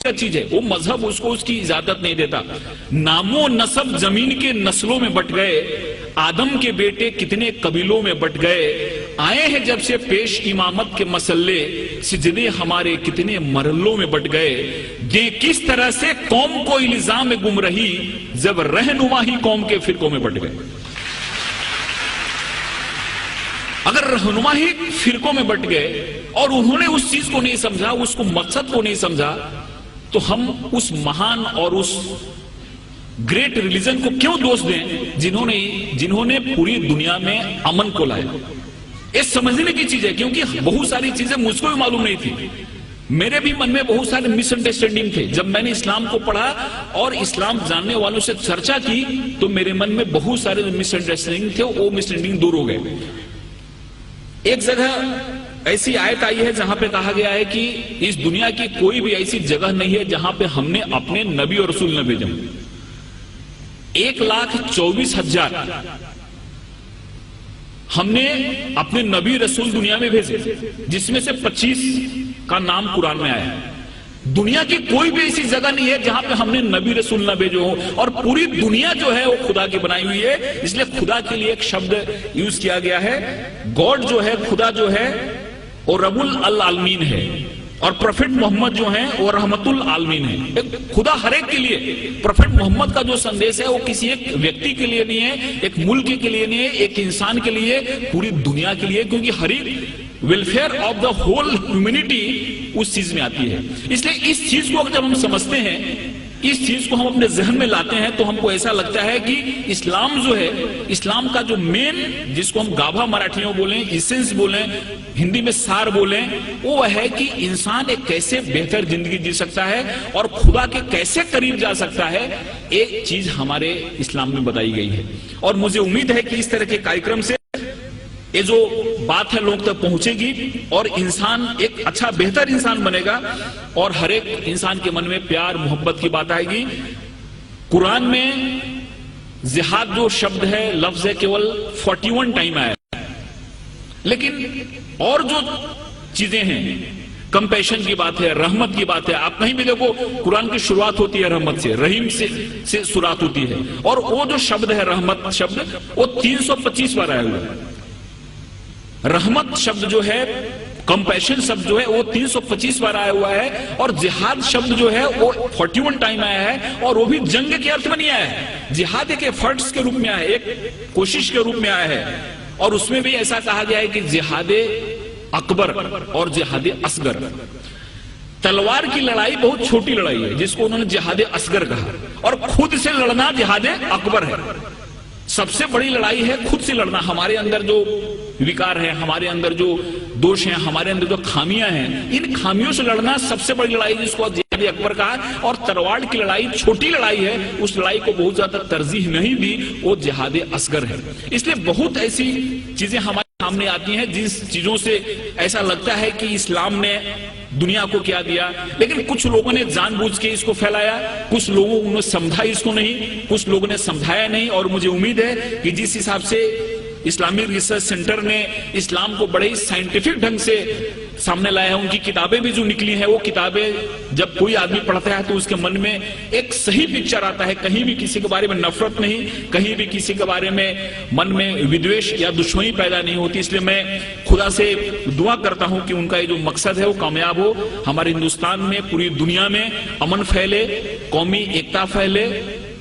चीज है, वो मजहब उसको उसकी इजाजत नहीं देता। नामो नसब जमीन के नस्लों में बट गए, आदम के बेटे कितने कबीलों में बट गए, आए हैं जब से पेश इमामत के मसल्ले, सिजदे हमारे कितने मरलों में बट गए। ये किस तरह से कौम को इल्जाम में गुम रही, जब रहनुमा ही कौम के फिरकों में बट गए। अगर रहनुमा ही फिरकों में बट गए और उन्होंने उस चीज को नहीं समझा, उसको मकसद को नहीं समझा, तो हम उस महान और उस ग्रेट रिलीजन को क्यों दोष दें जिन्होंने पूरी दुनिया में अमन को लाया। ये समझने की चीज है, क्योंकि बहुत सारी चीजें मुझको भी मालूम नहीं थी। मेरे भी मन में बहुत सारे मिसअंडरस्टैंडिंग थे। जब मैंने इस्लाम को पढ़ा और इस्लाम जानने वालों से चर्चा की, तो मेरे मन में बहुत सारे मिसअंडरस्टैंडिंग थे, वो मिसअंडरस्टैंडिंग दूर हो गए। एक जगह ऐसी आयत आई है जहां पे कहा गया है कि इस दुनिया की कोई भी ऐसी जगह नहीं है जहां पे हमने अपने नबी और रसूल न भेजे। 1,24,000 हमने अपने नबी रसूल दुनिया में भेजे, जिसमें से 25 का नाम कुरान में आया है। दुनिया की कोई भी ऐसी जगह नहीं है जहां पे हमने नबी रसूल न भेजे हो, और पूरी दुनिया जो है वो खुदा की बनाई हुई है। इसलिए खुदा के लिए एक शब्द यूज किया गया है। गॉड जो है, खुदा जो है, वो रबुल अल आलमीन है, और प्रोफेट मोहम्मद जो है वो रहमतुल आलमीन है। खुदा हर एक के लिए, प्रोफेट मोहम्मद का जो संदेश है वो किसी एक व्यक्ति के लिए नहीं है, एक मुल्क के लिए नहीं है, एक इंसान के लिए, पूरी दुनिया के लिए, क्योंकि हर एक welfare of the whole humanity उस चीज में आती है। इसलिए इस चीज को जब हम समझते हैं, इस चीज को हम अपने जहन में लाते हैं, तो हमको ऐसा लगता है कि इस्लाम जो है, इस्लाम का जो मेन, जिसको हम गाभा मराठी में बोलें, इसेंस बोलें, हिंदी में सार बोलें, वो है कि इंसान एक कैसे बेहतर जिंदगी जी सकता है और खुदा के कैसे करीब जा सकता है। एक चीज हमारे इस्लाम में बताई गई है, और मुझे उम्मीद है कि इस तरह के कार्यक्रम से ये जो बात है लोग तक पहुंचेगी और इंसान एक अच्छा बेहतर इंसान बनेगा, और हर एक इंसान के मन में प्यार मोहब्बत की बात आएगी। कुरान में जिहाद जो शब्द है, लफ्ज है, केवल 41 टाइम आया है, लेकिन और जो चीजें हैं, कंपैशन की बात है, रहमत की बात है। आप कहीं भी देखो कुरान की शुरुआत होती है रहमत से, रहीम से शुरुआत होती है, और वो जो शब्द है रहमत शब्द, वो 325 बार आया हुआ है। रहमत शब्द जो है, कंपैशन शब्द जो है, वो 325 बार आया हुआ है, और जिहाद शब्द जो है वो 41 टाइम आया है, और वो भी जंग के अर्थ में नहीं आया है। जिहाद एक एफर्ट्स के रूप में आया है, एक कोशिश के रूप में आया है, और उसमें भी ऐसा कहा गया है कि जिहादे अकबर और जिहादे असगर। तलवार की लड़ाई बहुत छोटी लड़ाई है, जिसको उन्होंने जिहादे असगर कहा, और खुद से लड़ना जिहादे अकबर है। सबसे बड़ी लड़ाई है खुद से लड़ना। हमारे अंदर जो विकार है, हमारे अंदर जो दोष हैं, हमारे अंदर जो खामियां हैं, इन खामियों से लड़ना सबसे बड़ी लड़ाई, जिसको जिहाद अकबर कहा। और तलवार की लड़ाई छोटी लड़ाई है, उस लड़ाई को बहुत ज्यादा तरजीह नहीं दी, वो जिहाद असगर है। इसलिए बहुत ऐसी चीजें हमारे सामने आती हैं जिस चीजों से ऐसा लगता है कि इस्लाम ने दुनिया को क्या दिया, लेकिन कुछ लोगों ने जानबूझ के इसको फैलाया, कुछ लोगों ने समझा इसको नहीं, कुछ लोगों ने समझाया नहीं। और मुझे उम्मीद है कि जिस हिसाब से इस्लामिक रिसर्च सेंटर ने इस्लाम को बड़े ही साइंटिफिक ढंग से सामने लाया है, उनकी किताबें भी जो निकली हैं, वो किताबें जब कोई आदमी पढ़ता है तो उसके मन में एक सही पिक्चर आता है। कहीं भी किसी के बारे में नफरत नहीं, कहीं भी किसी के बारे में मन में विद्वेष या दुश्मनी पैदा नहीं होती। इसलिए मैं खुदा से दुआ करता हूं कि उनका ये जो मकसद है वो कामयाब हो। हमारे हिंदुस्तान में, पूरी दुनिया में अमन फैले, कौमी एकता फैले,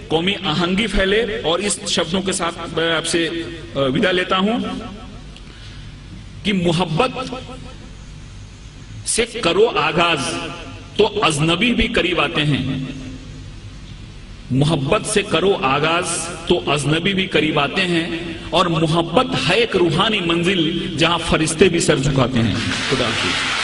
कौमी आहंगी फैले। और इस शब्दों के साथ मैं आपसे विदा लेता हूं कि मोहब्बत से करो आगाज तो अजनबी भी करीब आते हैं। मोहब्बत से करो आगाज तो अजनबी भी करीब आते हैं, और मोहब्बत है एक रूहानी मंजिल जहां फरिश्ते भी सर झुकाते हैं। खुदा हाफिज़।